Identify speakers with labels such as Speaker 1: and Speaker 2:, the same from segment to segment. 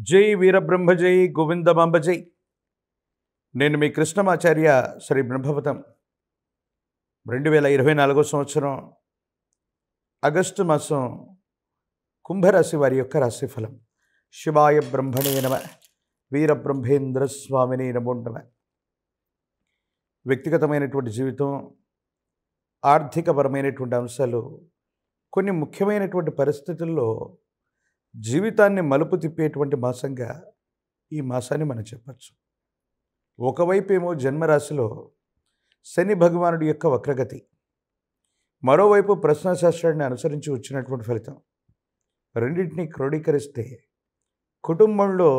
Speaker 1: జై వీరబ్రహ్మ జై గోవిందమాంబ జై. నేను మీ కృష్ణమాచార్య శ్రీ బ్రహ్మవతం. 2024 సంవత్సరం ఆగస్టు మాసం కుంభరాశి వారి యొక్క రాశిఫలం. శివాయ బ్రహ్మణే నమ. వీరబ్రహ్మేంద్ర స్వామిని నమో నమః. వ్యక్తిగతమైనటువంటి జీవితం, ఆర్థికపరమైనటువంటి అంశాలు, కొన్ని ముఖ్యమైనటువంటి పరిస్థితుల్లో జీవితాన్ని మలుపు తిప్పేటువంటి మాసంగా ఈ మాసాన్ని మనం చెప్పచ్చు. ఒకవైపు ఏమో జన్మరాశిలో శని భగవానుడి యొక్క వక్రగతి, మరోవైపు ప్రశ్నాశాస్త్రాన్ని అనుసరించి వచ్చినటువంటి ఫలితం. రెండింటినీ క్రోడీకరిస్తే కుటుంబంలో,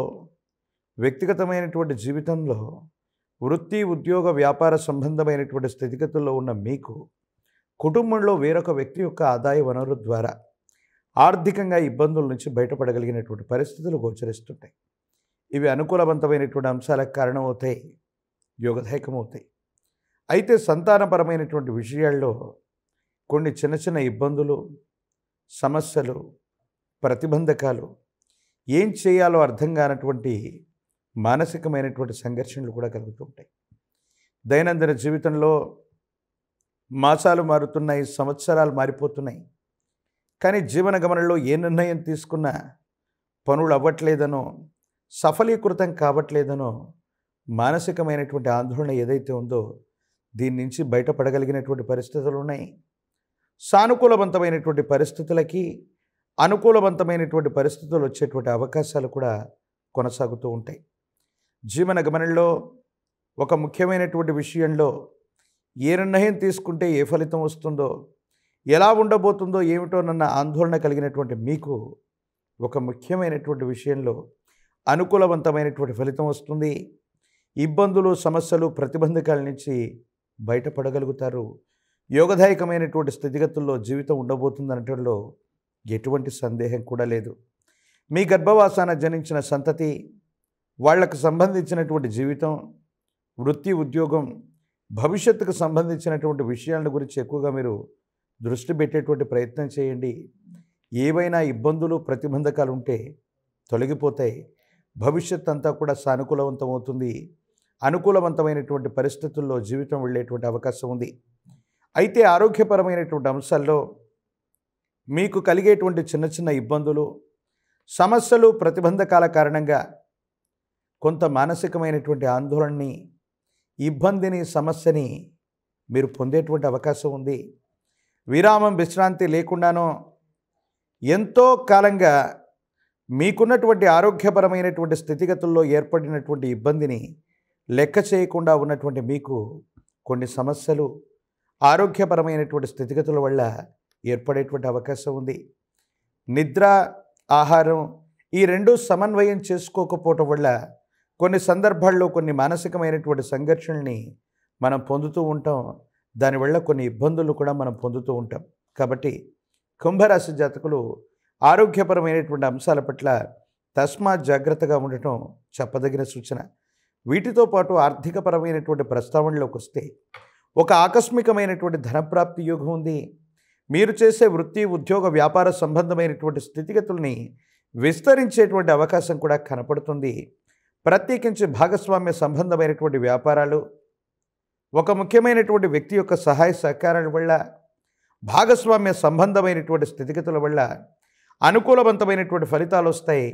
Speaker 1: వ్యక్తిగతమైనటువంటి జీవితంలో, వృత్తి ఉద్యోగ వ్యాపార సంబంధమైనటువంటి స్థితిగతుల్లో ఉన్న మీకు కుటుంబంలో వేరొక వ్యక్తి యొక్క ఆదాయ వనరుల ద్వారా ఆర్థికంగా ఇబ్బందుల నుంచి బయటపడగలిగినటువంటి పరిస్థితులు గోచరిస్తుంటాయి. ఇవి అనుకూలవంతమైనటువంటి అంశాలకు కారణమవుతాయి, యోగదాయకమవుతాయి. అయితే సంతానపరమైనటువంటి విషయాల్లో కొన్ని చిన్న చిన్న ఇబ్బందులు, సమస్యలు, ప్రతిబంధకాలు, ఏం చేయాలో అర్థం కానటువంటి మానసికమైనటువంటి సంఘర్షణలు కూడా కలుగుతుంటాయి. దైనందిన జీవితంలో మాసాలు మారుతున్నాయి, సంవత్సరాలు మారిపోతున్నాయి. కానీ జీవన గమనంలో ఏ నిర్ణయం తీసుకున్నా పనులు అవ్వట్లేదనో, సఫలీకృతం కావట్లేదనో మానసికమైనటువంటి ఆందోళన ఏదైతే ఉందో దీని నుంచి బయటపడగలిగినటువంటి పరిస్థితులు ఉన్నాయి. సానుకూలవంతమైనటువంటి పరిస్థితులకి అనుకూలవంతమైనటువంటి పరిస్థితులు వచ్చేటువంటి అవకాశాలు కూడా కొనసాగుతూ ఉంటాయి. జీవన గమనంలో ఒక ముఖ్యమైనటువంటి విషయంలో ఏ నిర్ణయం తీసుకుంటే ఏ ఫలితం వస్తుందో, ఎలా ఉండబోతుందో ఏమిటోనన్న ఆందోళన కలిగినటువంటి మీకు ఒక ముఖ్యమైనటువంటి విషయంలో అనుకూలవంతమైనటువంటి ఫలితం వస్తుంది. ఇబ్బందులు, సమస్యలు, ప్రతిబంధకాల నుంచి బయటపడగలుగుతారు. యోగదాయకమైనటువంటి స్థితిగతుల్లో జీవితం ఉండబోతుందనటంలో ఎటువంటి సందేహం కూడా లేదు. మీ గర్భవాసాన జనించిన సంతతి, వాళ్లకు సంబంధించినటువంటి జీవితం, వృత్తి ఉద్యోగం, భవిష్యత్తుకు సంబంధించినటువంటి విషయాల గురించి ఎక్కువగా మీరు దృష్టి పెట్టేటువంటి ప్రయత్నం చేయండి. ఏవైనా ఇబ్బందులు, ప్రతిబంధకాలు ఉంటే తొలగిపోతాయి. భవిష్యత్ అంతా కూడా సానుకూలవంతమవుతుంది. అనుకూలవంతమైనటువంటి పరిస్థితుల్లో జీవితం వెళ్ళేటువంటి అవకాశం ఉంది. అయితే ఆరోగ్యపరమైనటువంటి అంశాల్లో మీకు కలిగేటువంటి చిన్న చిన్న ఇబ్బందులు, సమస్యలు, ప్రతిబంధకాల కారణంగా కొంత మానసికమైనటువంటి ఆందోళనని, ఇబ్బందిని, సమస్యని మీరు పొందేటువంటి అవకాశం ఉంది. విరామం, విశ్రాంతి లేకుండానో ఎంతో కాలంగా మీకున్నటువంటి ఆరోగ్యపరమైనటువంటి స్థితిగతుల్లో ఏర్పడినటువంటి ఇబ్బందిని లెక్క చేయకుండా ఉన్నటువంటి మీకు కొన్ని సమస్యలు ఆరోగ్యపరమైనటువంటి స్థితిగతుల వల్ల ఏర్పడేటువంటి అవకాశం ఉంది. నిద్ర, ఆహారం ఈ రెండు సమన్వయం చేసుకోకపోవటం వల్ల కొన్ని సందర్భాల్లో కొన్ని మానసికమైనటువంటి సంఘర్షణల్ని మనం పొందుతూ ఉంటాం. దానివల్ల కొన్ని ఇబ్బందులు కూడా మనం పొందుతూ ఉంటాం. కాబట్టి కుంభరాశి జాతకులు ఆరోగ్యపరమైనటువంటి అంశాల పట్ల తస్మాత్ జాగ్రత్తగా ఉండటం చెప్పదగిన సూచన. వీటితో పాటు ఆర్థికపరమైనటువంటి ప్రస్తావనలోకి వస్తే ఒక ఆకస్మికమైనటువంటి ధనప్రాప్తి యోగం ఉంది. మీరు చేసే వృత్తి ఉద్యోగ వ్యాపార సంబంధమైనటువంటి స్థితిగతుల్ని విస్తరించేటువంటి అవకాశం కూడా కనపడుతుంది. ప్రత్యేకించి భాగస్వామ్య సంబంధమైనటువంటి వ్యాపారాలు, ఒక ముఖ్యమైనటువంటి వ్యక్తి యొక్క సహాయ సహకారాల వల్ల, భాగస్వామ్య సంబంధమైనటువంటి స్థితిగతుల వల్ల అనుకూలవంతమైనటువంటి ఫలితాలు వస్తాయి.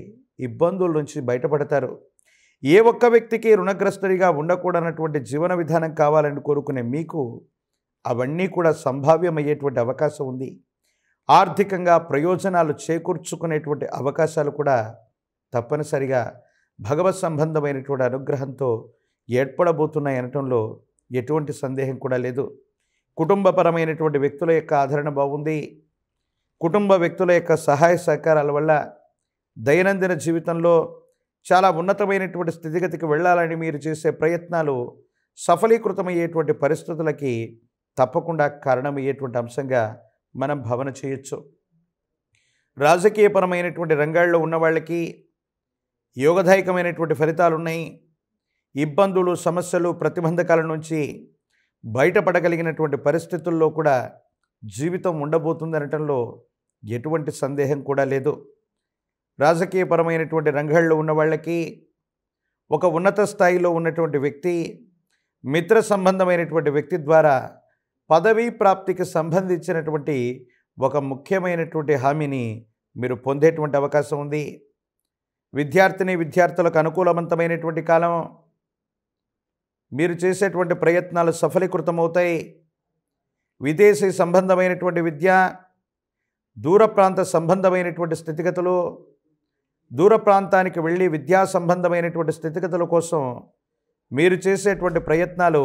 Speaker 1: ఇబ్బందుల నుంచి బయటపడతారు. ఏ ఒక్క వ్యక్తికి రుణగ్రస్తుడిగా ఉండకూడనటువంటి జీవన విధానం కావాలని కోరుకునే మీకు అవన్నీ కూడా సంభావ్యమయ్యేటువంటి అవకాశం ఉంది. ఆర్థికంగా ప్రయోజనాలు చేకూర్చుకునేటువంటి అవకాశాలు కూడా తప్పనిసరిగా భగవత్ సంబంధమైనటువంటి అనుగ్రహంతో ఏర్పడబోతున్నాయి అనటంలో ఎటువంటి సందేహం కూడా లేదు. కుటుంబపరమైనటువంటి వ్యక్తుల యొక్క ఆదరణ బాగుంది. కుటుంబ వ్యక్తుల యొక్క సహాయ సహకారాల వల్ల దైనందిన జీవితంలో చాలా ఉన్నతమైనటువంటి స్థితిగతికి వెళ్ళాలని మీరు చేసే ప్రయత్నాలు సఫలీకృతమయ్యేటువంటి పరిస్థితులకి తప్పకుండా కారణమయ్యేటువంటి అంశంగా మనం భావన చేయొచ్చు. రాజకీయపరమైనటువంటి రంగాల్లో ఉన్న వాళ్ళకి యోగదాయకమైనటువంటి ఫలితాలు ఉన్నాయి. ఇబ్బందులు, సమస్యలు, ప్రతిబంధకాల నుంచి బయటపడగలిగినటువంటి పరిస్థితుల్లో కూడా జీవితం ఉండబోతుంది అనటంలో ఎటువంటి సందేహం కూడా లేదు. రాజకీయపరమైనటువంటి రంగాల్లో ఉన్న వాళ్ళకి, ఒక ఉన్నత స్థాయిలో ఉన్నటువంటి వ్యక్తి, మిత్ర సంబంధమైనటువంటి వ్యక్తి ద్వారా పదవీ ప్రాప్తికి సంబంధించినటువంటి ఒక ముఖ్యమైనటువంటి హామీని మీరు పొందేటువంటి అవకాశం ఉంది. విద్యార్థులకు అనుకూలవంతమైనటువంటి కాలం. మీరు చేసేటువంటి ప్రయత్నాలు సఫలీకృతమవుతాయి. విదేశీ సంబంధమైనటువంటి విద్య, దూర ప్రాంత సంబంధమైనటువంటి స్థితిగతులు, దూర ప్రాంతానికి వెళ్ళి విద్యా సంబంధమైనటువంటి స్థితిగతుల కోసం మీరు చేసేటువంటి ప్రయత్నాలు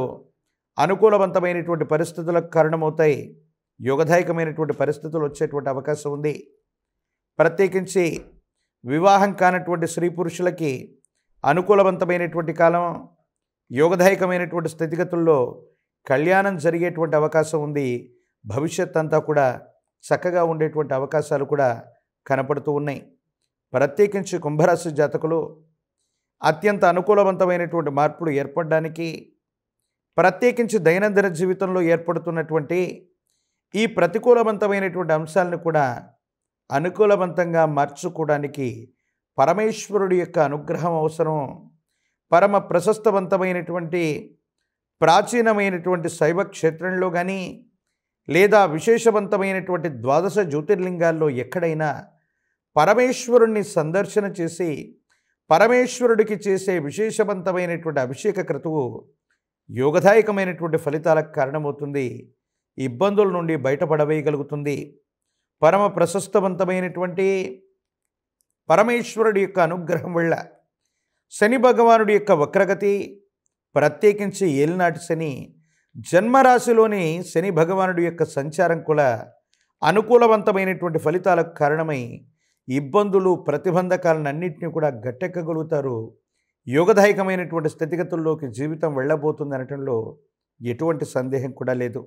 Speaker 1: అనుకూలవంతమైనటువంటి పరిస్థితులకు కారణమవుతాయి. యోగదాయకమైనటువంటి పరిస్థితులు వచ్చేటువంటి అవకాశం ఉంది. ప్రత్యేకించి వివాహం కానటువంటి స్త్రీ పురుషులకి అనుకూలవంతమైనటువంటి కాలం. యోగదాయకమైనటువంటి స్థితిగతుల్లో కళ్యాణం జరిగేటువంటి అవకాశం ఉంది. భవిష్యత్ అంతా కూడా చక్కగా ఉండేటువంటి అవకాశాలు కూడా కనపడుతూ ఉన్నాయి. ప్రత్యేకించి కుంభరాశి జాతకులు అత్యంత అనుకూలవంతమైనటువంటి మార్పులు ఏర్పడడానికి, ప్రత్యేకించి దైనందిన జీవితంలో ఏర్పడుతున్నటువంటి ఈ ప్రతికూలవంతమైనటువంటి అంశాలను కూడా అనుకూలవంతంగా మార్చుకోవడానికి పరమేశ్వరుడి యొక్క అనుగ్రహం అవసరం. పరమ ప్రశస్తవంతమైనటువంటి ప్రాచీనమైనటువంటి శైవ క్షేత్రంలో కానీ, లేదా విశేషవంతమైనటువంటి ద్వాదశ జ్యోతిర్లింగాల్లో ఎక్కడైనా పరమేశ్వరుణ్ణి సందర్శన చేసి పరమేశ్వరుడికి చేసే విశేషవంతమైనటువంటి అభిషేక క్రతువు యోగదాయకమైనటువంటి ఫలితాలకు కారణమవుతుంది. ఇబ్బందుల నుండి బయటపడవేయగలుగుతుంది. పరమ ప్రశస్తవంతమైనటువంటి పరమేశ్వరుడి యొక్క అనుగ్రహం వల్ల శని భగవానుడి యొక్క వక్రగతి, ప్రత్యేకించి ఏలినాటి శని, జన్మరాశిలోని శని భగవానుడి యొక్క సంచారం కూడా అనుకూలవంతమైనటువంటి ఫలితాలకు కారణమై ఇబ్బందులు, ప్రతిబంధకాలన్నింటినీ కూడా గట్టెక్కగలుగుతారు. యోగదాయకమైనటువంటి స్థితిగతుల్లోకి జీవితం వెళ్ళబోతుంది అనటంలో ఎటువంటి సందేహం కూడా లేదు.